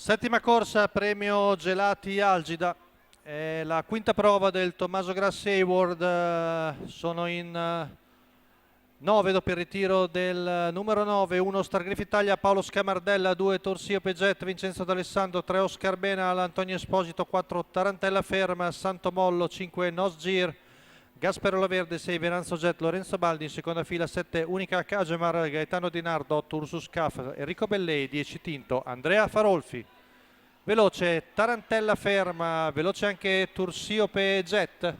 Settima corsa, premio Gelati Algida. È la quinta prova del Tommaso Grassi Hayward. Sono in 9 dopo il ritiro del numero 9, 1 Star Griff Italia, Paolo Scamardella, 2 Torsio Peget, Vincenzo D'Alessandro, 3 Oscar Benal, Antonio Esposito, 4 Tarantella Ferma, Santo Mollo, 5 Nosgir, Gaspero Laverde, 6 Venanzo Jet, Lorenzo Baldi, in seconda fila 7 Unica Cagemar, Gaetano Di Nardo, 8 Ursus Caf, Enrico Bellei, 10 Tinto, Andrea Farolfi. Veloce Tarantella Ferma, veloce anche Tursiope Jet.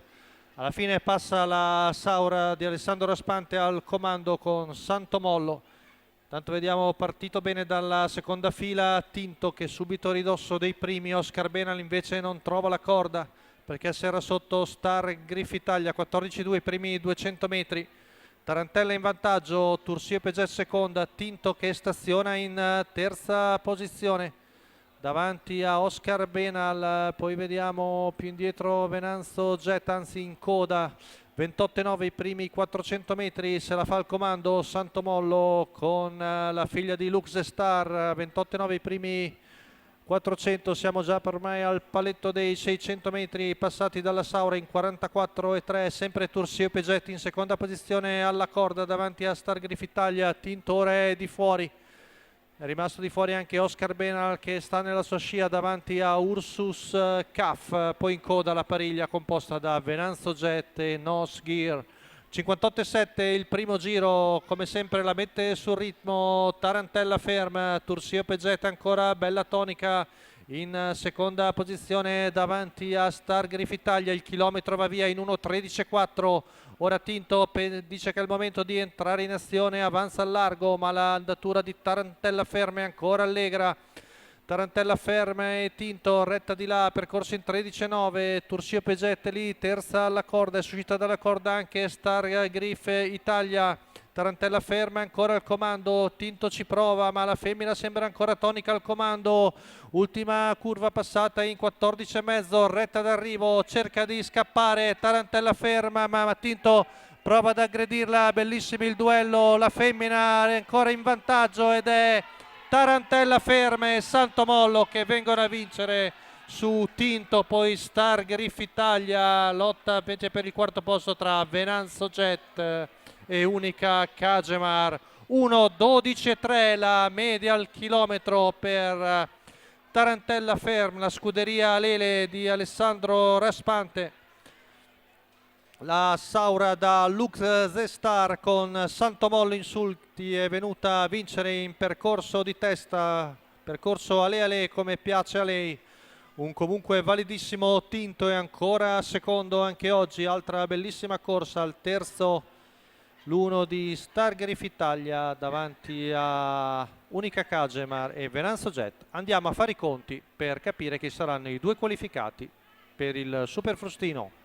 Alla fine passa la Saura di Alessandro Raspante al comando con Santo Mollo. Tanto vediamo partito bene dalla seconda fila Tinto, che subito a ridosso dei primi. Oscar Benal invece non trova la corda perché si era sotto Star Griff Italia, 14-2 i primi 200 metri. Tarantella in vantaggio, Tursiope Jet seconda, Tinto che staziona in terza posizione davanti a Oscar Benal. Poi vediamo più indietro Venanzo Jet, anzi in coda, 28,9 i primi 400 metri, se la fa al comando Santo Mollo con la figlia di Lux Star, 28,9 i primi 400. Siamo già per ormai al paletto dei 600 metri passati dalla Saura in 44,3, sempre Tursiope Jet in seconda posizione alla corda davanti a Star Griff Italia. Tinto ora è di fuori. È rimasto di fuori anche Oscar Benal che sta nella sua scia davanti a Ursus Caf, poi in coda la pariglia composta da Venanzo Jet e Nosgir. 58,7 il primo giro, come sempre la mette sul ritmo Tarantella Ferma, Tursiope Jet ancora bella tonica in seconda posizione davanti a Star Griff Italia. Il chilometro va via in 1:13,4. Ora Tinto dice che è il momento di entrare in azione, avanza al largo, ma l'andatura di Tarantella Ferma è ancora allegra. Tarantella Ferma e Tinto retta di là, percorso in 13,9. Tursiope Jet lì, terza alla corda, è uscita dalla corda anche Star Griff Italia. Tarantella Ferma ancora al comando, Tinto ci prova ma la femmina sembra ancora tonica al comando. Ultima curva passata in 14,5, retta d'arrivo, cerca di scappare Tarantella Ferma ma Tinto prova ad aggredirla. Bellissimo il duello, la femmina è ancora in vantaggio ed è Tarantella Ferma e Santo Mollo che vengono a vincere su Tinto. Poi Star Griff Italia, lotta invece per il quarto posto tra Venanzo Jet e Unica Cagemar. 1:12,3 la media al chilometro per Tarantella Ferma, la scuderia Lele di Alessandro Raspante. La Saura da Lux Star con Santo Mollo Insulti è venuta a vincere in percorso di testa, percorso ale come piace a lei. Un comunque validissimo Tinto è ancora secondo anche oggi. Altra bellissima corsa al terzo, l'1 di Star Griff Italia davanti a Unica Cagemar e Venanzo Jet. Andiamo a fare i conti per capire chi saranno i due qualificati per il Super Frustino.